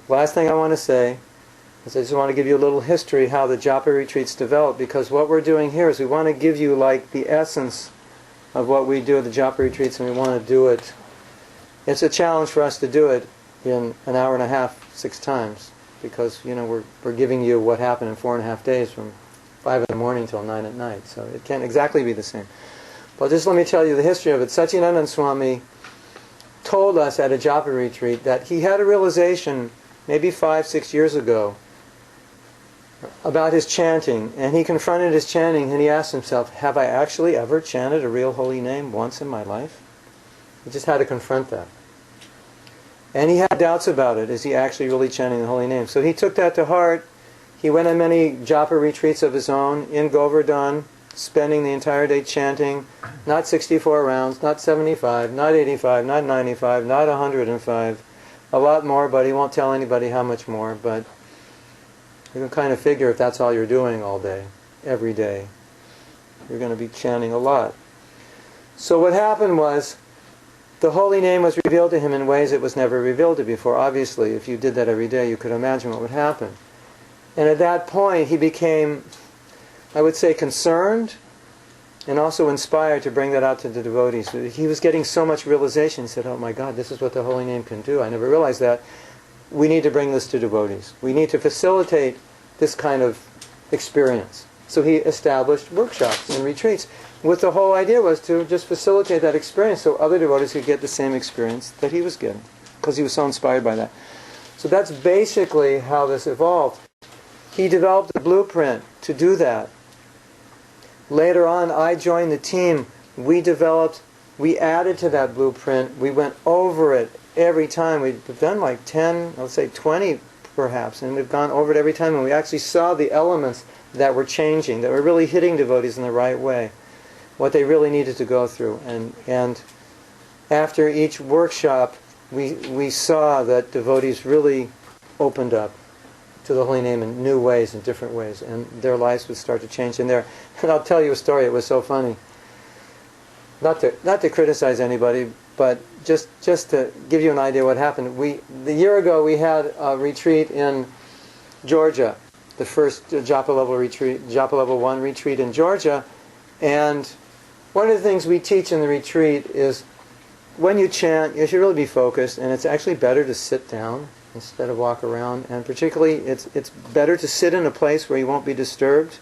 last thing I want to say is I just want to give you a little history how the Japa retreats developed, because what we're doing here is we want to give you like the essence of what we do at the Japa retreats, and we want to do it. It's a challenge for us to do it in an hour and a half, 6 times, because we're giving you what happened in 4.5 days from 5 in the morning till 9 at night, so it can't exactly be the same. But just let me tell you the history of it. Satyananda Swami told us at a Japa retreat that he had a realization maybe 5-6 years ago about his chanting, and he confronted his chanting and he asked himself, have I actually ever chanted a real holy name once in my life? He just had to confront that. And he had doubts about it. Is he actually really chanting the holy name? So he took that to heart. He went on many Japa retreats of his own in Govardhan, spending the entire day chanting, not 64 rounds, not 75, not 85, not 95, not 105, a lot more, but he won't tell anybody how much more, but you can kind of figure if that's all you're doing all day, every day, you're going to be chanting a lot. So what happened was, the holy name was revealed to him in ways it was never revealed to before. Obviously, if you did that every day, you could imagine what would happen. And at that point, he became, I would say, concerned and also inspired to bring that out to the devotees. He was getting so much realization. He said, oh my God, this is what the holy name can do. I never realized that. We need to bring this to devotees. We need to facilitate this kind of experience. So he established workshops and retreats. What the whole idea was to just facilitate that experience so other devotees could get the same experience that he was getting, because he was so inspired by that. So that's basically how this evolved. He developed a blueprint to do that. Later on, I joined the team. We added to that blueprint. We went over it every time. We've done like 10, let's say 20 perhaps, and we've gone over it every time, and we actually saw the elements that were changing, that were really hitting devotees in the right way, what they really needed to go through. And after each workshop, we saw that devotees really opened up to the holy name in new ways, in different ways, and their lives would start to change in there. And I'll tell you a story. It was so funny. Not to criticize anybody, but just to give you an idea what happened. The year ago we had a retreat in Georgia, the first Japa Level 1 retreat in Georgia, and one of the things we teach in the retreat is when you chant, you should really be focused, and it's actually better to sit down instead of walk around, and particularly it's better to sit in a place where you won't be disturbed.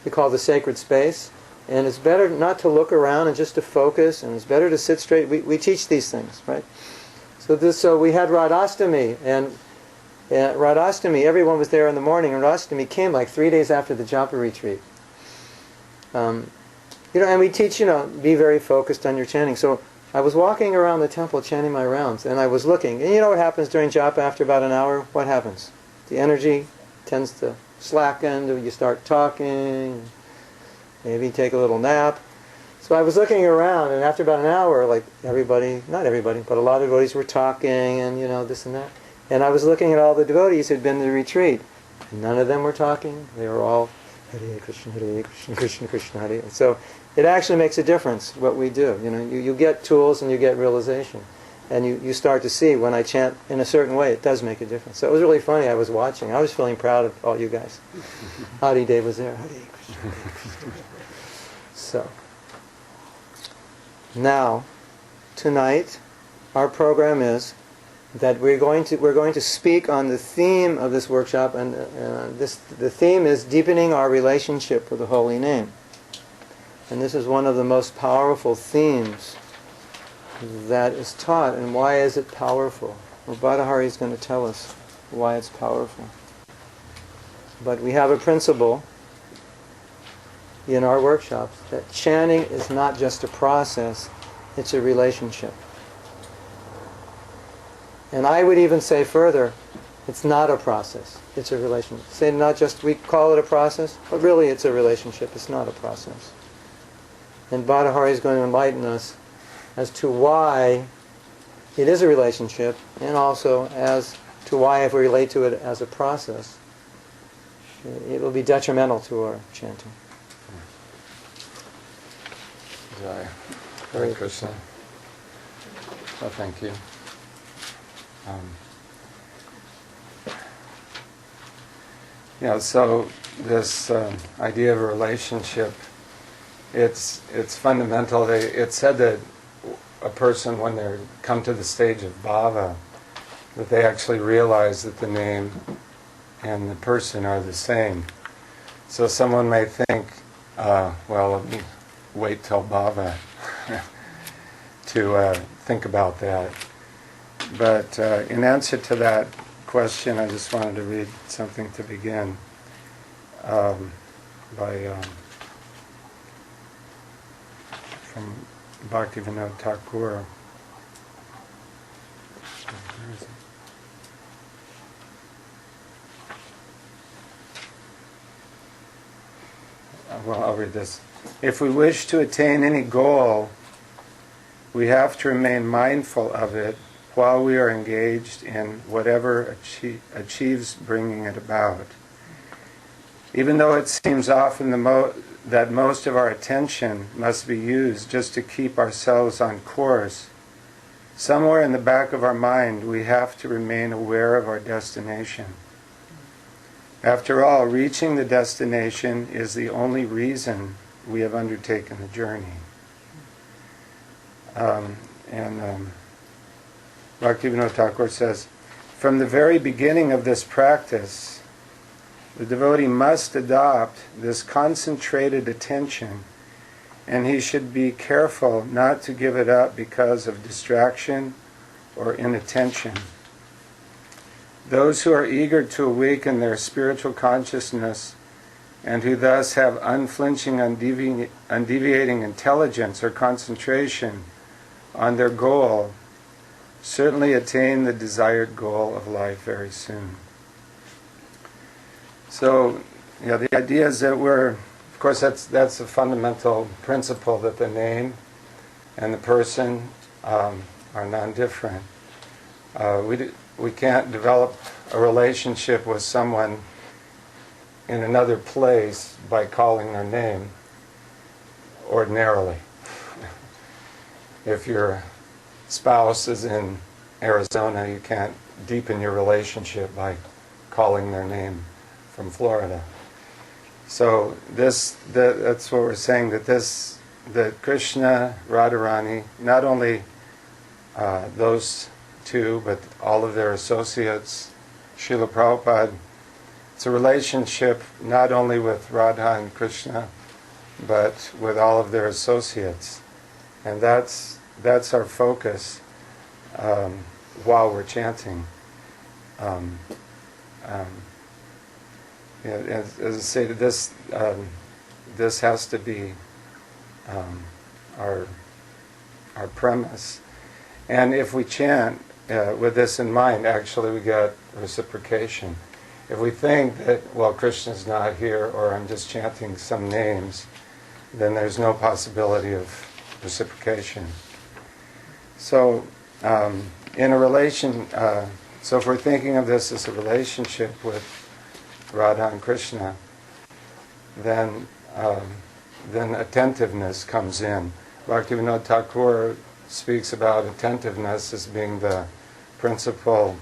We call the sacred space. And it's better not to look around and just to focus, and it's better to sit straight. We teach these things, right? So we had Radhastami, and Radhastami, everyone was there in the morning, and Radhastami came like 3 days after the Japa retreat. And we teach, be very focused on your chanting. So I was walking around the temple chanting my rounds, and I was looking. And you know what happens during Japa after about an hour? What happens? The energy tends to slacken, you start talking, maybe take a little nap. So I was looking around, and after about an hour, like everybody, not everybody, but a lot of devotees were talking, and this and that. And I was looking at all the devotees who'd been to the retreat. And none of them were talking. They were all Hare Krishna, Krishna Krishna, Hare. And so it actually makes a difference what we do. You get tools and you get realization. And you start to see when I chant in a certain way, it does make a difference. So it was really funny. I was watching. I was feeling proud of all you guys. Adi Dev was there. Hare Krishna, Hare Krishna. So, now, tonight, our program is that we're going to speak on the theme of this workshop, and the theme is deepening our relationship with the holy name. And this is one of the most powerful themes that is taught. And why is it powerful? Well, Bhattahari is going to tell us why it's powerful. But we have a principle in our workshops that chanting is not just a process, it's a relationship. And I would even say further, it's not a process, it's a relationship. Say not just we call it a process, but really it's a relationship, it's not a process. And Bhattahari is going to enlighten us as to why it is a relationship, and also as to why if we relate to it as a process, it will be detrimental to our chanting. Jai. Hare Krishna. Well, thank you. So this idea of a relationship, it's fundamental. It's said that a person, when they come to the stage of bhava, that they actually realize that the name and the person are the same. So someone may think, well, let me wait till bhava to think about that. But in answer to that question, I just wanted to read something to begin by from Bhaktivinoda Thakur. Where is it? Well, I'll read this. If we wish to attain any goal, we have to remain mindful of it while we are engaged in whatever achieves bringing it about. Even though it seems often that most of our attention must be used just to keep ourselves on course, somewhere in the back of our mind we have to remain aware of our destination. After all, reaching the destination is the only reason we have undertaken the journey. Bhaktivinoda Thakur says, from the very beginning of this practice, the devotee must adopt this concentrated attention, and he should be careful not to give it up because of distraction or inattention. Those who are eager to awaken their spiritual consciousness and who thus have unflinching, undeviating intelligence or concentration on their goal certainly attain the desired goal of life very soon. So, the idea is that of course that's a fundamental principle, that the name and the person are non-different. We can't develop a relationship with someone in another place by calling their name ordinarily. If your spouse is in Arizona, you can't deepen your relationship by calling their name from Florida. So that's what we're saying, that Krishna, Radharani, not only those two, but all of their associates, Srila Prabhupada, it's a relationship not only with Radha and Krishna, but with all of their associates. And that's our focus while we're chanting. As I say, this has to be our premise. And if we chant with this in mind, actually we get reciprocation. If we think that, well, Krishna's not here, or I'm just chanting some names, then there's no possibility of reciprocation. So, in a relation, so if we're thinking of this as a relationship with Radha and Krishna, then attentiveness comes in. Bhaktivinoda Thakur speaks about attentiveness as being the principal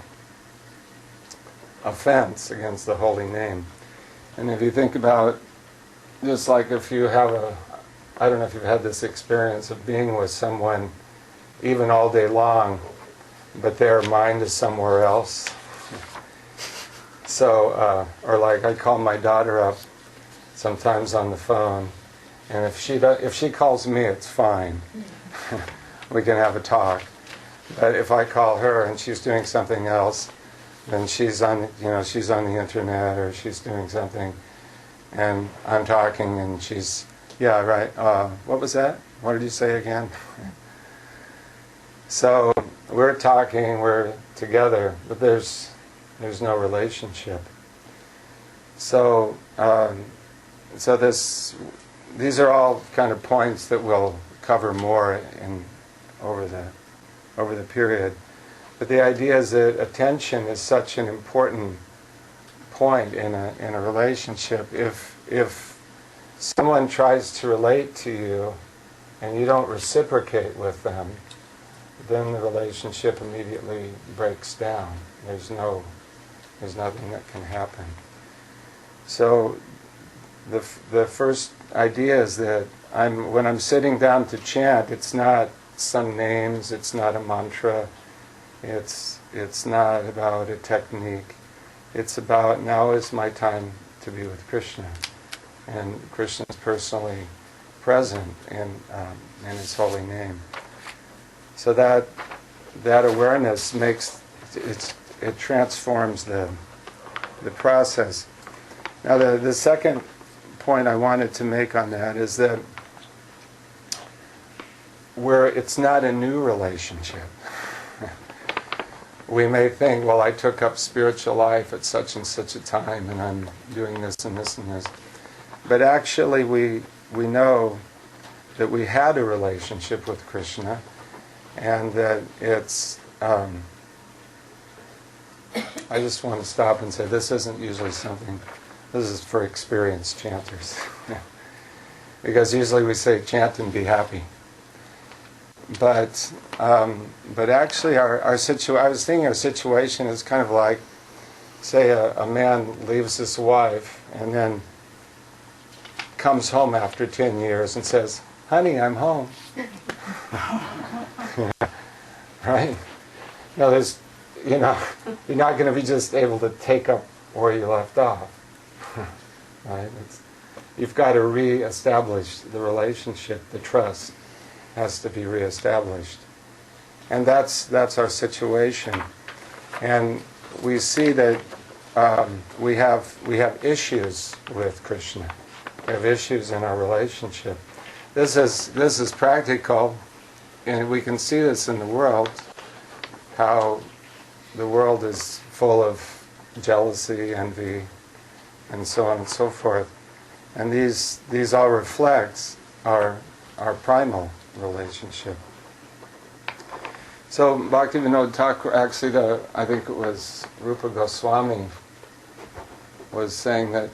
offense against the holy name. And if you think about, just like if you have I don't know if you've had this experience of being with someone even all day long, but their mind is somewhere else. So, or like I call my daughter up sometimes on the phone, and if she calls me, it's fine. We can have a talk. But if I call her and she's doing something else, then she's on the internet, or she's doing something, and I'm talking, and she's, yeah, right. What was that? What did you say again? So we're talking, we're together, but there's no relationship. So these are all kind of points that we'll cover more over the period. But the idea is that attention is such an important point in a relationship. If someone tries to relate to you and you don't reciprocate with them, then the relationship immediately breaks down. There's nothing that can happen. So the first idea is that when I'm sitting down to chant, it's not some names, it's not a mantra, it's not about a technique. It's about, now is my time to be with Krishna, and Krishna is personally present in His holy name. So that awareness it transforms the process. Now the second point I wanted to make on that is that where it's not a new relationship. We may think, well, I took up spiritual life at such and such a time, and I'm doing this and this and this. But actually, we know that we had a relationship with Krishna, and that it's... I just want to stop and say this isn't usually something... This is for experienced chanters. Because usually we say, chant and be happy. But actually I was thinking our situation is kind of like, say a man leaves his wife and then comes home after 10 years and says, honey, I'm home. Right? No, you're not going to be just able to take up where you left off. Right? You've got to re-establish the relationship, the trust has to be reestablished, and that's our situation. And we see that we have issues with Krishna. We have issues in our relationship. This is practical, and we can see this in the world. How the world is full of jealousy, envy, and so on and so forth. And these all reflects our primal relationship. So Bhaktivinoda Thakur, actually I think it was Rupa Goswami, was saying that,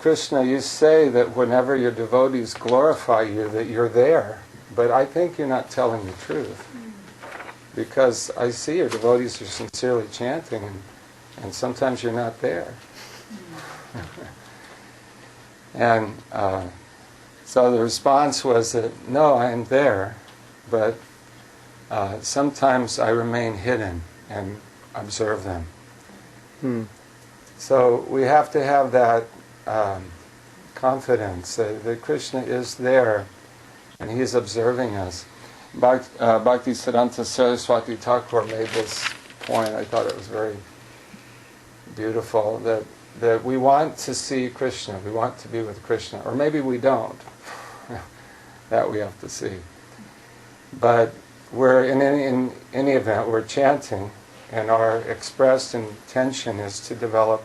Krishna, you say that whenever your devotees glorify you, that you're there, but I think you're not telling the truth. Because I see your devotees are sincerely chanting, and sometimes you're not there. And so the response was that, no, I am there, but sometimes I remain hidden and observe them. So we have to have that confidence that Krishna is there and He's observing us. Bhaktisiddhanta Saraswati Thakur made this point. I thought it was very beautiful, that we want to see Krishna, we want to be with Krishna, or maybe we don't. That we have to see. But we're in any event, we're chanting, and our expressed intention is to develop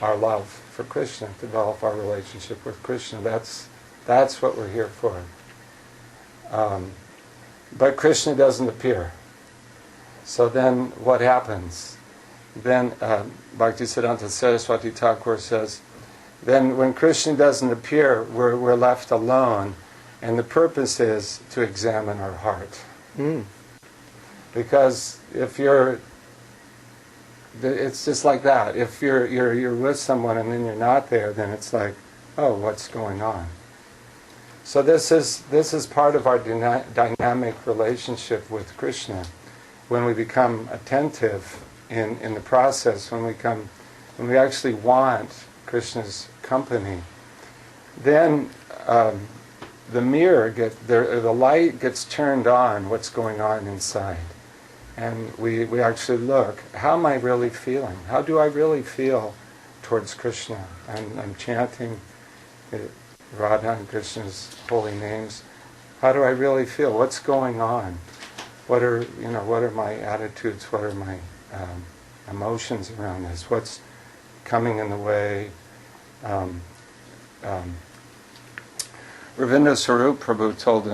our love for Krishna, develop our relationship with Krishna. That's what we're here for. But Krishna doesn't appear. So then what happens? Then Bhaktisiddhanta Saraswati Thakur says, then when Krishna doesn't appear, we're left alone, and the purpose is to examine our heart. Because if it's just like that. If you're with someone and then you're not there, then it's like, oh, what's going on? So this is part of our dynamic relationship with Krishna. When we become attentive in the process, when we actually want Krishna's company, then the light gets turned on. What's going on inside? And we actually look, how am I really feeling? How do I really feel towards Krishna? I'm chanting Radha and Krishna's holy names. How do I really feel? What's going on? What are my attitudes? What are my emotions around this? What's coming in the way? Ravinda Sarup Prabhu told,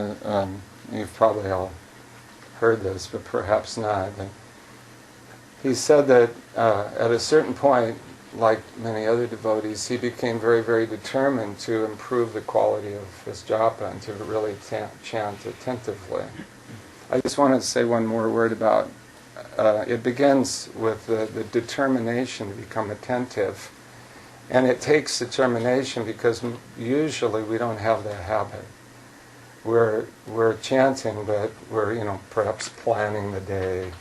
you've probably all heard this, but perhaps not. He said that at a certain point, like many other devotees, he became very, very determined to improve the quality of his japa and to really chant attentively. I just wanted to say one more word about it begins with the determination to become attentive. And it takes determination because usually we don't have that habit. We're chanting, but we're perhaps planning the day,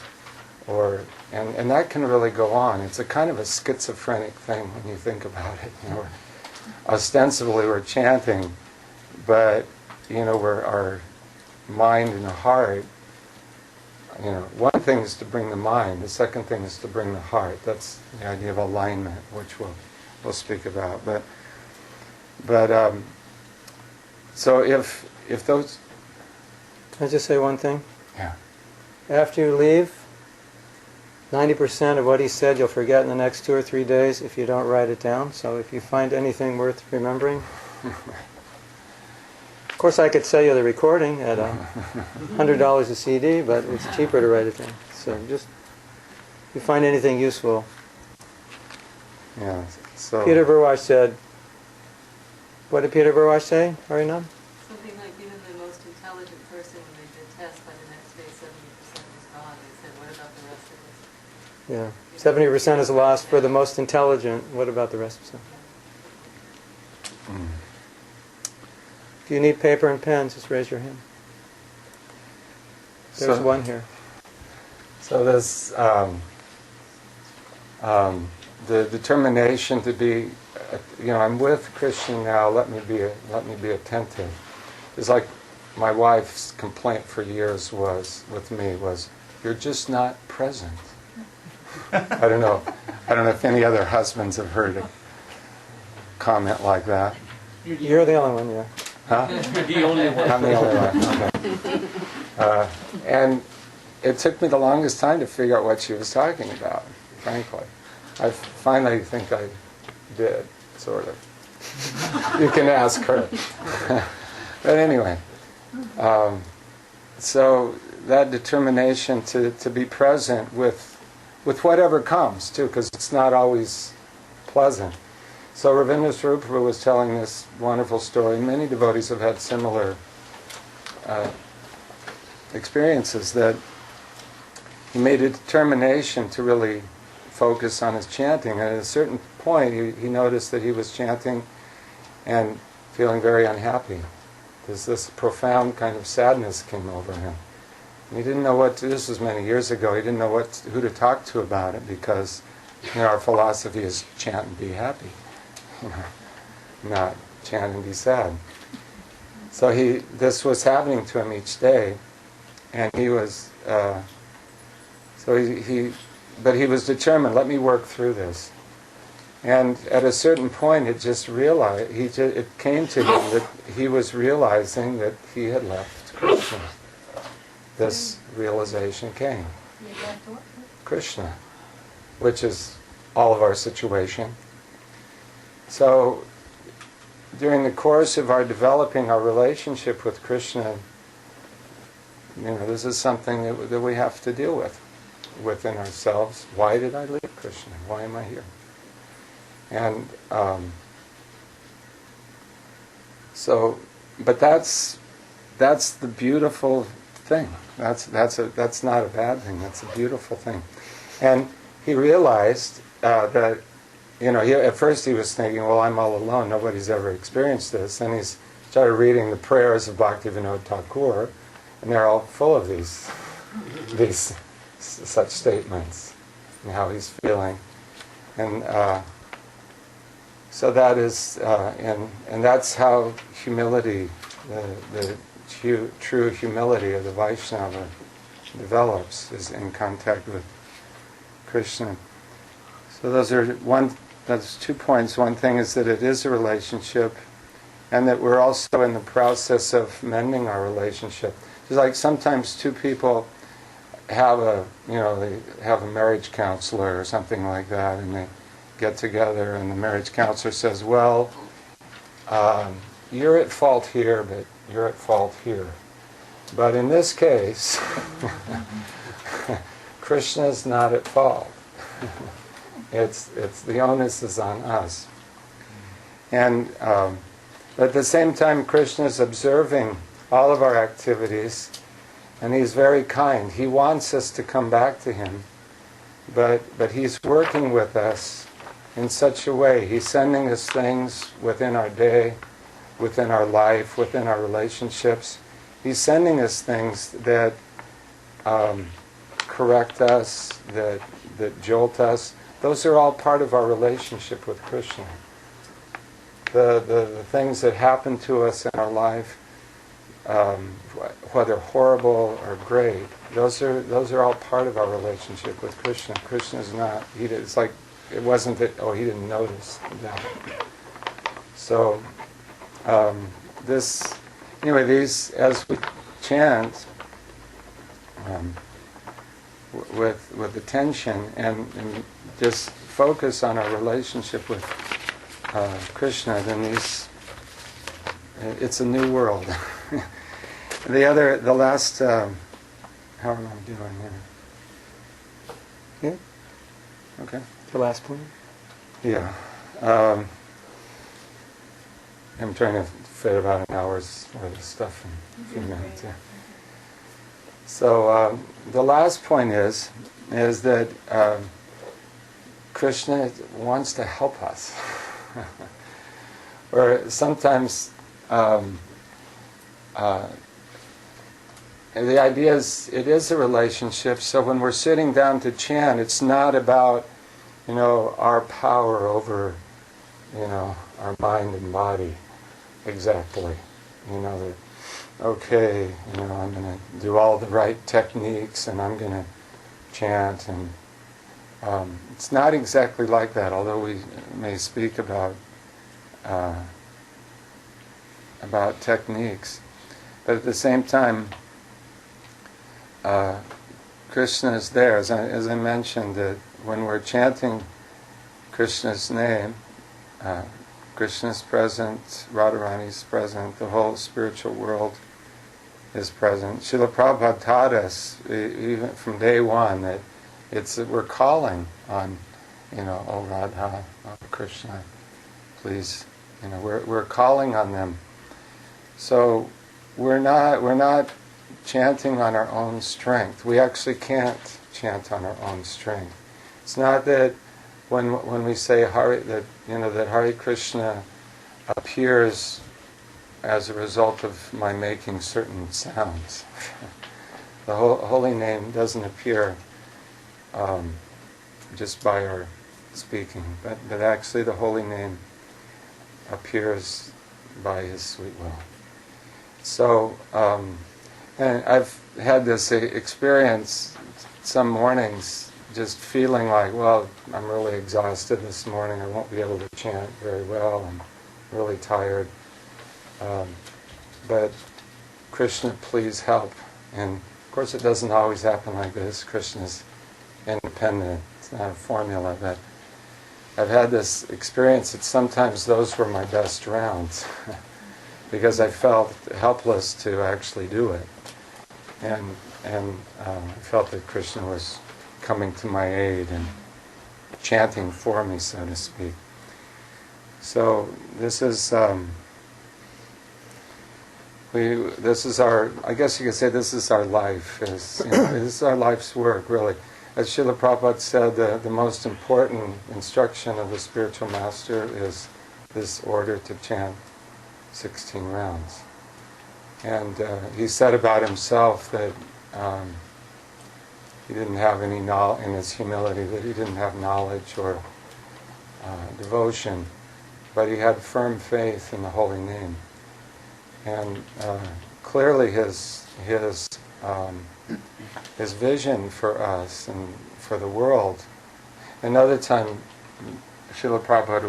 and that can really go on. It's a kind of a schizophrenic thing when you think about it. Ostensibly we're chanting, but our mind and heart. One thing is to bring the mind. The second thing is to bring the heart. That's the idea of alignment, which we'll speak about. But so if those. Can I just say one thing? Yeah. After you leave, 90% of what he said you'll forget in the next 2 or 3 days if you don't write it down. So if you find anything worth remembering. Of course, I could sell you the recording at $100 a CD, but it's cheaper to write it down. So just, if you find anything useful. Yeah. So Peter Burwash said, what did Peter Burwash say, Harinam? Something like even the most intelligent person, when they did test, by the next day 70% was gone. They said, what about the rest of us? Yeah. 70% is lost for the most intelligent. What about the rest of us? If you need paper and pens, just raise your hand. There's one here. So this, the determination to be, I'm with Krishna now. Let me be attentive. It's like my wife's complaint for years was you're just not present. I don't know if any other husbands have heard a comment like that. You're the only one, yeah. Huh? You're the only one. I'm the only one. Okay. And it took me the longest time to figure out what she was talking about, frankly. I finally think I did, sort of. You can ask her. But anyway, so that determination to be present with whatever comes, too, because it's not always pleasant. So Ravindra Swarupa was telling this wonderful story. Many devotees have had similar experiences, that he made a determination to really focus on his chanting. And at a certain point, he noticed that he was chanting and feeling very unhappy. This profound kind of sadness came over him. And he didn't know this was many years ago, he didn't know who to talk to about it, because our philosophy is chant and be happy. Not chant and be sad. So this was happening to him each day, and he was, but he was determined, let me work through this. And at a certain point, it came to him that he was realizing that he had left Krishna. This realization came. Krishna, which is all of our situation. So, during the course of our developing our relationship with Krishna, this is something that we have to deal with within ourselves. Why did I leave Krishna? Why am I here? And but that's the beautiful thing. That's not a bad thing. That's a beautiful thing. And he realized that. At first he was thinking, well, I'm all alone. Nobody's ever experienced this. And he's started reading the prayers of Bhaktivinoda Thakur, and they're all full of these such statements and how he's feeling. And so that is, and that's how humility, the true humility of the Vaishnava develops, is in contact with Krishna. So that's 2 points. One thing is that it is a relationship, and that we're also in the process of mending our relationship. It's like sometimes two people have they have a marriage counselor or something like that, and they get together, and the marriage counselor says, well, you're at fault here, but you're at fault here. But in this case, Krishna's not at fault. It's the onus is on us. And at the same time, Krishna is observing all of our activities, and he's very kind. He wants us to come back to him, but he's working with us in such a way. He's sending us things within our day, within our life, within our relationships. He's sending us things that correct us, that jolt us. Those are all part of our relationship with Krishna. The things that happen to us in our life, whether horrible or great, those are all part of our relationship with Krishna. Krishna's not. It's like it wasn't that. Oh, he didn't notice that. So these as we chant with attention and just focus on our relationship with Krishna, then it's a new world. The last, how am I doing here? Yeah. Okay. The last point. Yeah. I'm trying to fit about an hour's worth of stuff in a few minutes. Yeah. So the last point is that Krishna wants to help us. Or sometimes the idea is it is a relationship. So when we're sitting down to chant, it's not about our power over our mind and body exactly. Okay, I'm going to do all the right techniques and I'm going to chant, and it's not exactly like that, although we may speak about techniques. But at the same time, Krishna is there. As I mentioned, that when we're chanting Krishna's name, Krishna's present, Radharani's present, the whole spiritual world is present. Srila Prabhupada taught us, even from day one, that we're calling on, oh Radha, oh Krishna, please, we're calling on them. So we're not chanting on our own strength. We actually can't chant on our own strength. It's not that when we say that Hare Krishna appears as a result of my making certain sounds. The holy name doesn't appear just by our speaking, but actually the holy name appears by His sweet will. So, and I've had this experience some mornings, just feeling like, well, I'm really exhausted this morning, I won't be able to chant very well, I'm really tired. But Krishna, please help. And of course it doesn't always happen like this. Krishna's independent. It's not a formula. But I've had this experience that sometimes those were my best rounds because I felt helpless to actually do it. And I felt that Krishna was coming to my aid and chanting for me, so to speak. So this is I guess you could say this is our life. This is our life's work, really. As Srila Prabhupada said, the most important instruction of the spiritual master is this order to chant 16 rounds. And he said about himself that he didn't have any knowledge, in his humility, that he didn't have knowledge or devotion, but he had firm faith in the holy name. And clearly his vision for us and for the world. Another time, Srila Prabhupada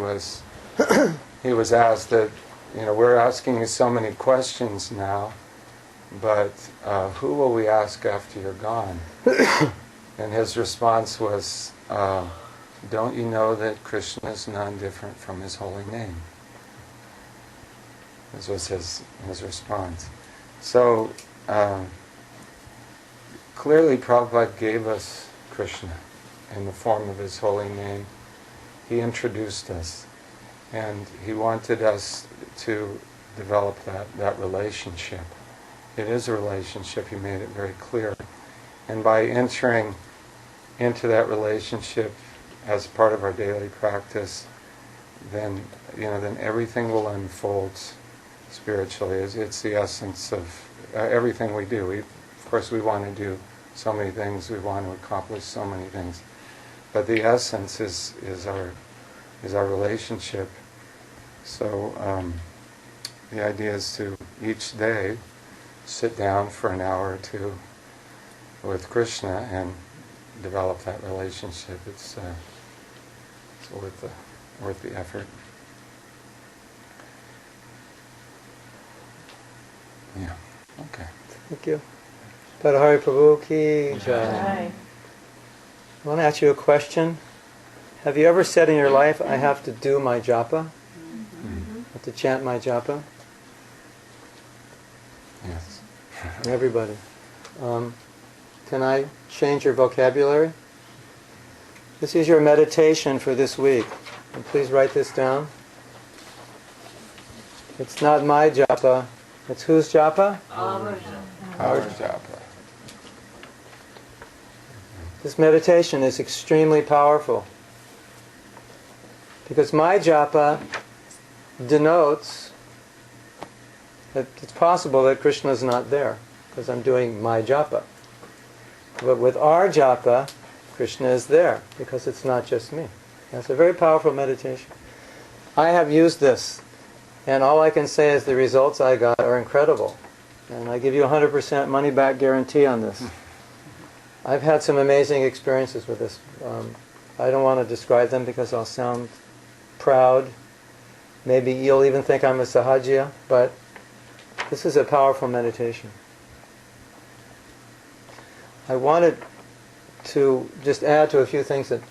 was asked that, we're asking you so many questions now, but who will we ask after you're gone? And his response was, don't you know that Krishna is non-different from his holy name? This was his response. So, clearly Prabhupada gave us Krishna in the form of his holy name. He introduced us, and he wanted us to develop that relationship. It is a relationship, he made it very clear. And by entering into that relationship as part of our daily practice, then then everything will unfold spiritually. It's the essence of everything we do. Of course, we want to do so many things. We want to accomplish so many things, but the essence is our relationship. So the idea is to each day sit down for an hour or two with Krishna and develop that relationship. It's worth the effort. Yeah. Okay. Thank you. Tadahari Prabhu ki jai. I want to ask you a question. Have you ever said in your life, I have to do my japa? I have to chant my japa? Yes. Everybody. Can I change your vocabulary? This is your meditation for this week. And please write this down. It's not my japa. It's whose japa? Our japa. This meditation is extremely powerful. Because my japa denotes that it's possible that Krishna is not there. Because I'm doing my japa. But with our japa, Krishna is there. Because it's not just me. That's a very powerful meditation. I have used this. And all I can say is the results I got are incredible. And I give you 100% money-back guarantee on this. I've had some amazing experiences with this. I don't want to describe them because I'll sound proud. Maybe you'll even think I'm a sahajya, but this is a powerful meditation. I wanted to just add to a few things that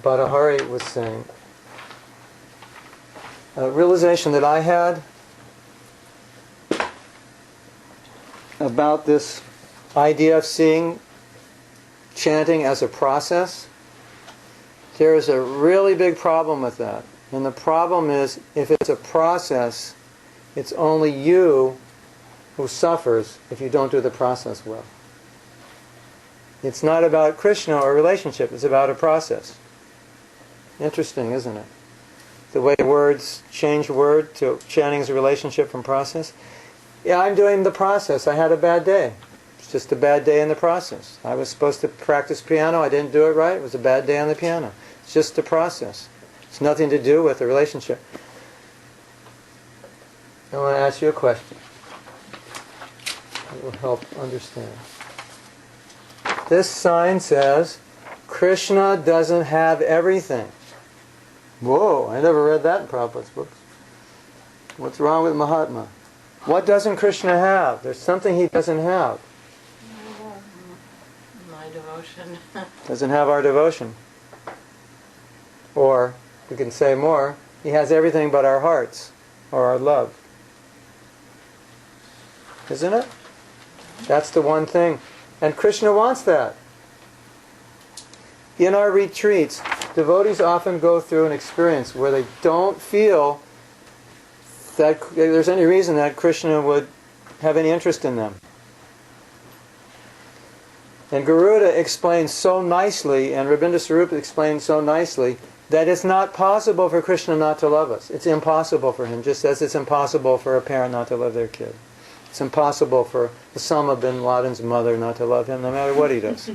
Bhattahari was saying. A realization that I had about this idea of seeing chanting as a process. There is a really big problem with that. And the problem is, if it's a process, it's only you who suffers if you don't do the process well. It's not about Krishna or relationship, it's about a process. Interesting, isn't it? The way words change word to chanting as a relationship from process. Yeah, I'm doing the process. I had a bad day. It's just a bad day in the process. I was supposed to practice piano. I didn't do it right. It was a bad day on the piano. It's just a process. It's nothing to do with the relationship. I want to ask you a question. It will help understand. This sign says, Krishna doesn't have everything. Whoa, I never read that in Prabhupada's books. What's wrong with Mahatma? What doesn't Krishna have? There's something he doesn't have. My devotion. Doesn't have our devotion. Or, we can say more, he has everything but our hearts, or our love. Isn't it? That's the one thing. And Krishna wants that. In our retreats, devotees often go through an experience where they don't feel that there's any reason that Krishna would have any interest in them. And Garuda explains so nicely, and Rabindranath Sarupa explains so nicely, that it's not possible for Krishna not to love us. It's impossible for him, just as it's impossible for a parent not to love their kid. It's impossible for Osama bin Laden's mother not to love him, no matter what he does.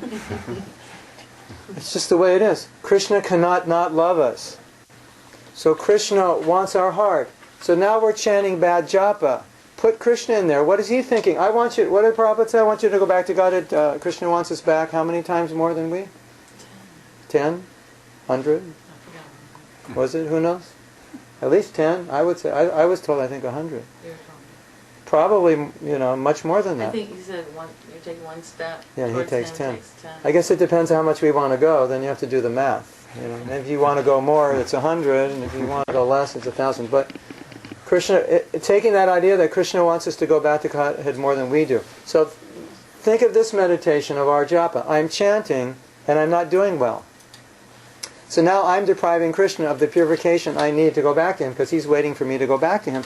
It's just the way it is. Krishna cannot not love us. So Krishna wants our heart. So now we're chanting bad japa. Put Krishna in there. What is he thinking? I want you, what did Prabhupada say? I want you to go back to God. Krishna wants us back how many times more than we? 10? 100? Was it? Who knows? At least 10, I would say. I was told, I think, 100. Probably, much more than that. I think you said you take one step. Yeah, he takes 10. Takes 10. I guess it depends how much we want to go. Then you have to do the math. If you want to go more, it's 100, and if you want to go less, it's 1,000. But Krishna, taking that idea that Krishna wants us to go back to Godhead more than we do. So think of this meditation of our japa. I'm chanting, and I'm not doing well. So now I'm depriving Krishna of the purification I need to go back to him, because he's waiting for me to go back to him.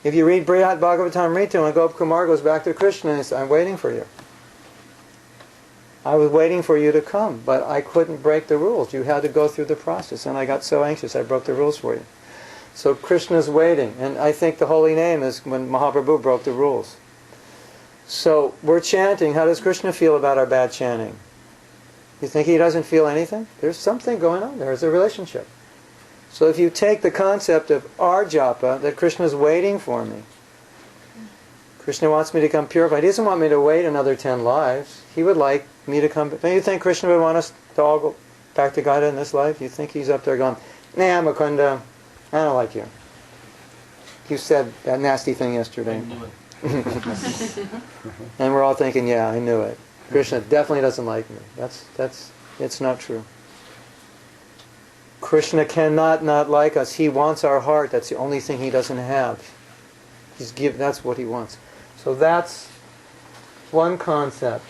If you read Brihat Bhagavatam Ritu, and Gop Kumar goes back to Krishna and says, I'm waiting for you. I was waiting for you to come, but I couldn't break the rules. You had to go through the process, and I got so anxious I broke the rules for you. So Krishna's waiting, and I think the holy name is when Mahaprabhu broke the rules. So we're chanting. How does Krishna feel about our bad chanting? You think he doesn't feel anything? There's something going on. There's a relationship. So if you take the concept of our japa, that Krishna's waiting for me. Krishna wants me to come purified. He doesn't want me to wait another 10 lives. He would like me to come. Don't you think Krishna would want us to all go back to God in this life? You think he's up there going, nah, Mukunda, I don't like you. You said that nasty thing yesterday. And we're all thinking, yeah, I knew it. Krishna definitely doesn't like me. It's not true. Krishna cannot not like us. He wants our heart. That's the only thing he doesn't have. That's what he wants. So that's one concept.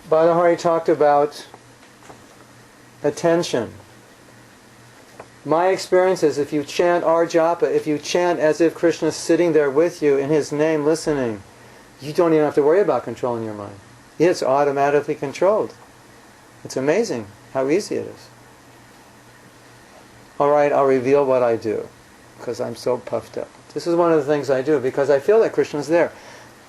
Bhadahari talked about attention. My experience is if you chant our japa, if you chant as if Krishna's sitting there with you in his name listening, you don't even have to worry about controlling your mind. It's automatically controlled. It's amazing how easy it is. All right, I'll reveal what I do because I'm so puffed up. This is one of the things I do because I feel that Krishna's there.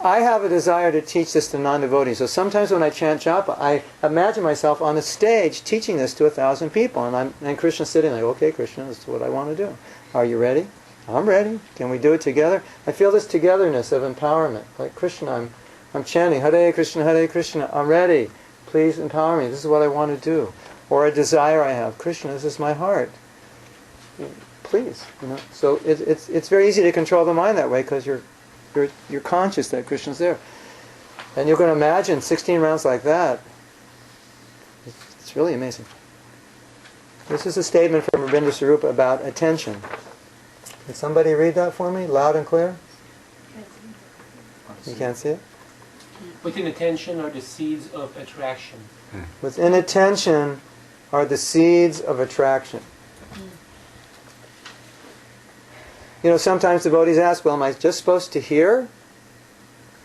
I have a desire to teach this to non-devotees. So sometimes when I chant japa, I imagine myself on a stage teaching this to 1,000 people. And Krishna's sitting there, okay, Krishna, this is what I want to do. Are you ready? I'm ready. Can we do it together? I feel this togetherness of empowerment. Like, Krishna, I'm chanting, Hare Krishna, I'm ready. Please empower me. This is what I want to do. Or a desire I have. Krishna, this is my heart. Please. So it's very easy to control the mind that way because you're conscious that Krishna's there. And you can imagine 16 rounds like that. It's really amazing. This is a statement from Rabindra Sarupa about attention. Can somebody read that for me, loud and clear? You can't see it? Within attention are the seeds of attraction. Within attention are the seeds of attraction. Sometimes devotees ask, well, am I just supposed to hear?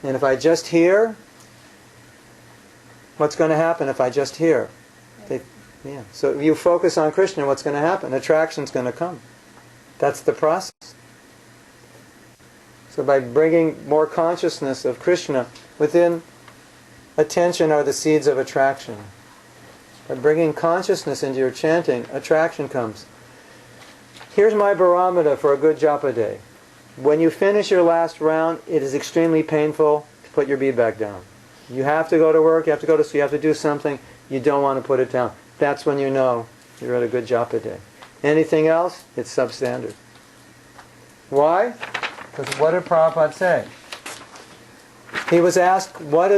And if I just hear, what's going to happen if I just hear? So if you focus on Krishna, what's going to happen? Attraction's going to come. That's the process. So by bringing more consciousness of Krishna, within attention are the seeds of attraction. By bringing consciousness into your chanting, attraction comes. Here's my barometer for a good japa day. When you finish your last round, it is extremely painful to put your bead back down. You have to go to work, you have to go to school, you have to do something, you don't want to put it down. That's when you know you're at a good japa day. Anything else, it's substandard. Why? Because what did Prabhupada say? He was asked, what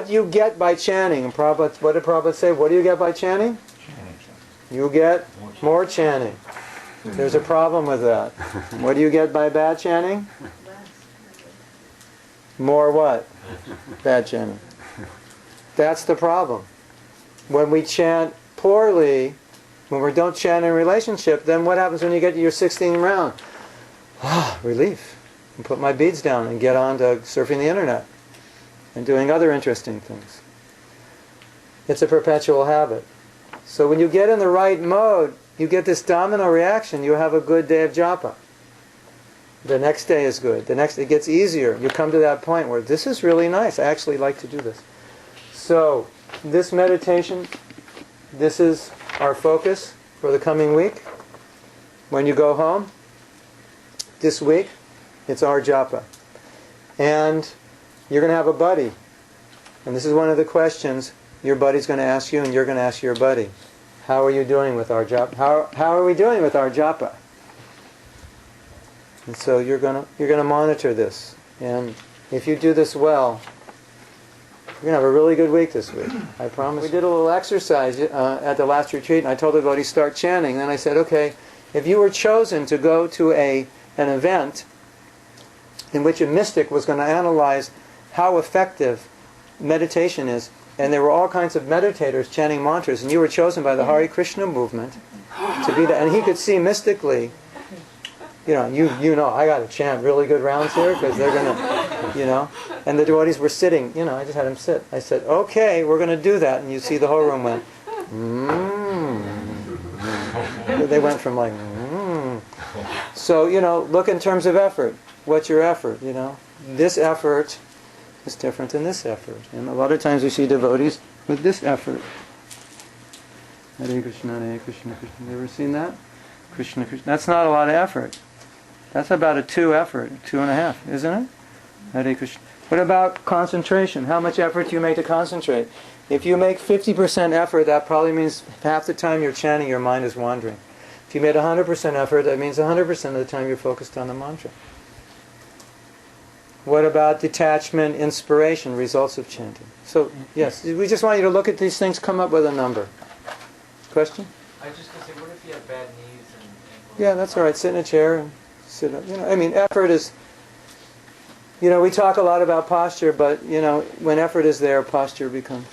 do you get by chanting? And what did Prabhupada say? What do you get by chanting? You get more chanting. There's a problem with that. What do you get by bad chanting? More what? Bad chanting. That's the problem. When we chant poorly, when we don't chant in relationship, then what happens when you get to your 16th round? Relief. And put my beads down and get on to surfing the internet and doing other interesting things. It's a perpetual habit. So when you get in the right mode, you get this domino reaction, you have a good day of japa. The next day is good. It gets easier. You come to that point where this is really nice. I actually like to do this. So, this meditation, this is our focus for the coming week. When you go home, this week, it's our japa. And you're going to have a buddy. And this is one of the questions your buddy's going to ask you and you're going to ask your buddy. How are you doing with our japa? How are we doing with our japa? And so you're gonna monitor this. And if you do this well, you're going to have a really good week this week. I promise. We did a little exercise at the last retreat, and I told everybody to start chanting. Then I said, okay, if you were chosen to go to an event in which a mystic was going to analyze how effective meditation is, and there were all kinds of meditators chanting mantras, and you were chosen by the Hare Krishna movement to be that, and he could see mystically, I got to chant really good rounds here because they're going to you know. And the devotees were sitting, you know, I just had them sit. I said, okay, we're going to do that. And you see the whole room went, They went from like, So, you know, look in terms of effort. What's your effort, you know? This effort is different than this effort. And a lot of times we see devotees with this effort. Hare Krishna, Hare Krishna, Krishna. You ever seen that? Krishna, Krishna. That's not a lot of effort. That's about a 2 effort, 2.5, isn't it? Hare Krishna. What about concentration? How much effort do you make to concentrate? If you make 50% effort, that probably means half the time you're chanting, your mind is wandering. If you made 100% effort, that means 100% of the time you're focused on the mantra. What about detachment, inspiration, results of chanting? So, yes, we just want you to look at these things, come up with a number. Question? I just going to say, what if you have bad knees and Yeah, that's all right. Sit in a chair and sit up. You know, I mean, effort is, you know, we talk a lot about posture, but, you know, when effort is there, posture becomes.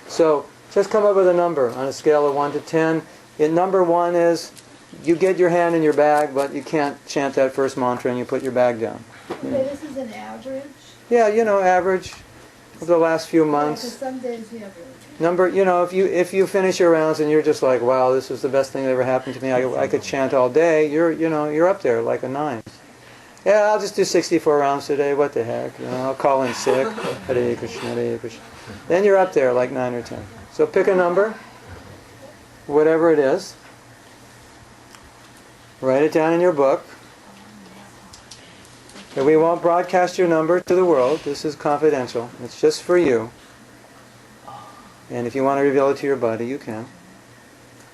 So, just come up with a number on a scale of 1 to 10. Number 1 is, you get your hand in your bag, but you can't chant that first mantra and you put your bag down. Okay, this is an average? Yeah, you know, average of the last few months. Because some days you have Number, you know, if you finish your rounds and you're just like, wow, this was the best thing that ever happened to me, I could chant all day, you're up there like a 9. Yeah, I'll just do 64 rounds today, what the heck, you know, I'll call in sick, Hare Krishna, Hare Krishna. Then you're up there like 9 or 10. So pick a number, whatever it is, write it down in your book. And we won't broadcast your number to the world, this is confidential, it's just for you. And if you want to reveal it to your buddy, you can.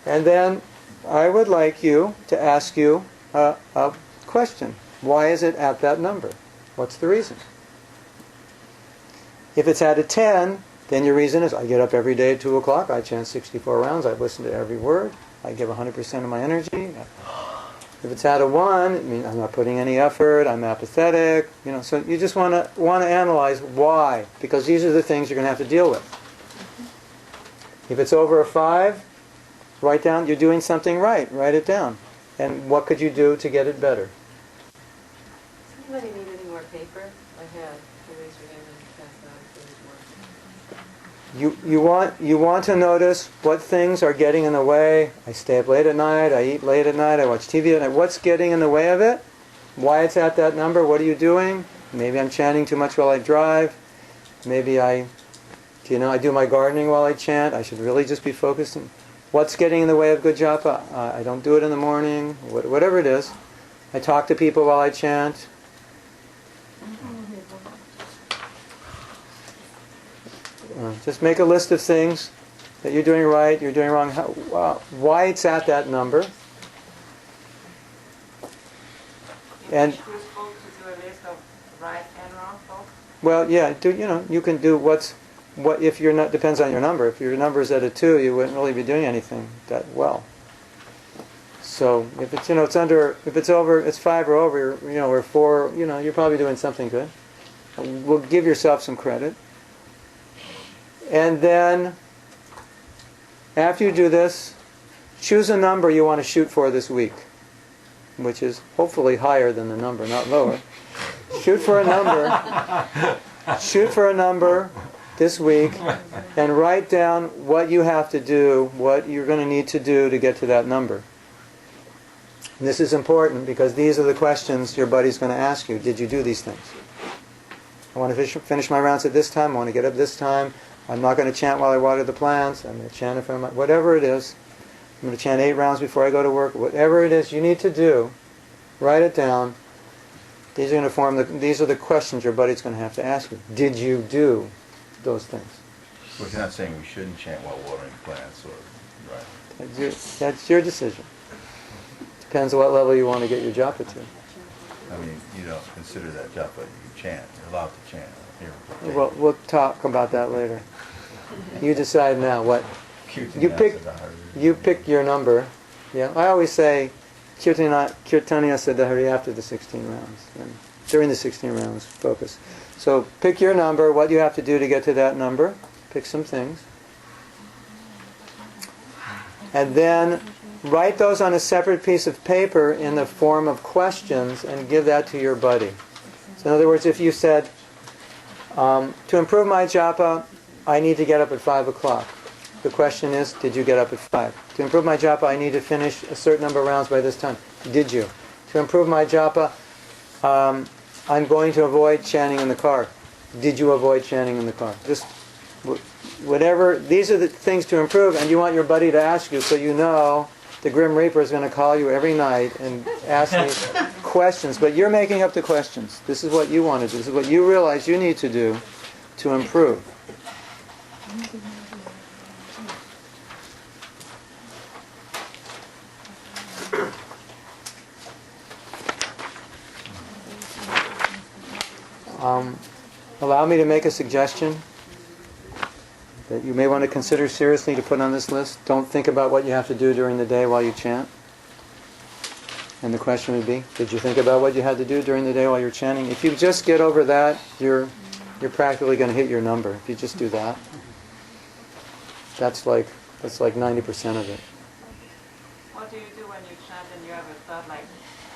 And then I would like you to ask you a question. Why is it at that number? What's the reason? If it's at a 10, then your reason is, I get up every day at 2 o'clock, I chant 64 rounds, I listen to every word, I give 100% of my energy. If it's at a 1, it means I'm not putting any effort, I'm apathetic. You know, so you just want to analyze why, because these are the things you're going to have to deal with. If it's over a 5, write down, you're doing something right, write it down. And what could you do to get it better? Does anybody need any more paper? I have. You raise your hand and pass it on if you need more. You want to notice what things are getting in the way. I stay up late at night, I eat late at night, I watch TV at night. What's getting in the way of it? Why it's at that number? What are you doing? Maybe I'm chanting too much while I drive. Maybe I do my gardening while I chant. I should really just be focused on what's getting in the way of good japa. I don't do it in the morning, whatever it is. I talk to people while I chant. Just make a list of things that you're doing right, you're doing wrong, why it's at that number. And You're supposed to do a list of right and wrong folks? well, yeah, you can do what if you're not, depends on your number. If your number is at a 2, you wouldn't really be doing anything that well. So if it's if it's over, it's 5 or over, or 4, you're probably doing something good. We'll give yourself some credit. And then, after you do this, choose a number you want to shoot for this week, which is hopefully higher than the number, not lower. Shoot for a number this week, and write down what you have to do, what you're going to need to do to get to that number. And this is important because these are the questions your buddy's going to ask you. Did you do these things? I want to finish my rounds at this time. I want to get up this time. I'm not going to chant while I water the plants. I'm going to chant in front of whatever it is. I'm going to chant 8 rounds before I go to work. Whatever it is you need to do, write it down. These are going to these are the questions your buddy's going to have to ask you. Did you do those things? Well, you're not saying we shouldn't chant while watering plants, or right? That's your decision. Depends on what level you want to get your japa to. I mean, you don't consider that japa. You chant. You're allowed to chant. Here, Well, we'll talk about that later. You decide now what. You pick your number. Yeah, I always say Kirtaniya Siddhahari after the 16 rounds. And during the 16 rounds, focus. So pick your number, what you have to do to get to that number. Pick some things. And then write those on a separate piece of paper in the form of questions and give that to your buddy. So in other words, if you said, to improve my japa, I need to get up at 5 o'clock. The question is, did you get up at 5? To improve my japa, I need to finish a certain number of rounds by this time. Did you? To improve my japa, I'm going to avoid chanting in the car. Did you avoid chanting in the car? Just whatever. These are the things to improve, and you want your buddy to ask you, so you know the Grim Reaper is going to call you every night and ask me questions. But you're making up the questions. This is what you want to do. This is what you realize you need to do to improve. Allow me to make a suggestion that you may want to consider seriously to put on this list. Don't think about what you have to do during the day while you chant. And the question would be, did you think about what you had to do during the day while you're chanting? If you just get over that, you're practically going to hit your number. If you just do that, that's like 90% of it. What do you do when you chant and you have a thought like,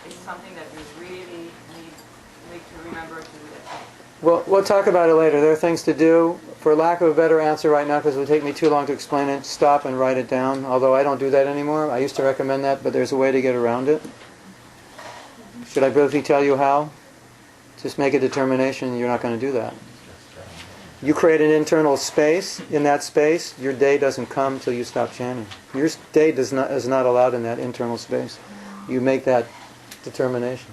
it's something that you really need to remember to do that? Well, we'll talk about it later. There are things to do. For lack of a better answer right now, because it would take me too long to explain it, stop and write it down. Although I don't do that anymore. I used to recommend that, but there's a way to get around it. Should I briefly tell you how? Just make a determination you're not going to do that. You create an internal space. In that space, your day doesn't come till you stop chanting. Your day is not allowed in that internal space. You make that determination.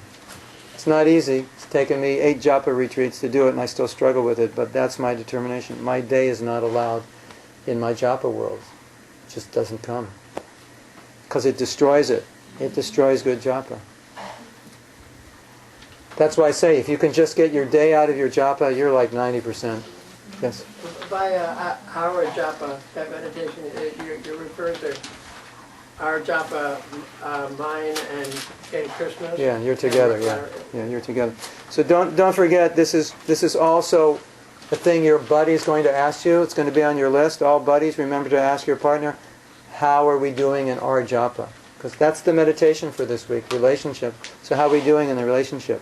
It's not easy. It's taken me 8 japa retreats to do it, and I still struggle with it, but that's my determination. My day is not allowed in my japa world. It just doesn't come. Because it destroys it. It destroys good japa. That's why I say, if you can just get your day out of your japa, you're like 90%. Yes? By our japa, that meditation, you're referring to our japa, mine and Krishna's? Yeah, you're together, yeah. Yeah, you're together. So don't forget, this is also a thing your buddy's going to ask you. It's going to be on your list. All buddies, remember to ask your partner, how are we doing in our japa? Because that's the meditation for this week, relationship. So how are we doing in the relationship?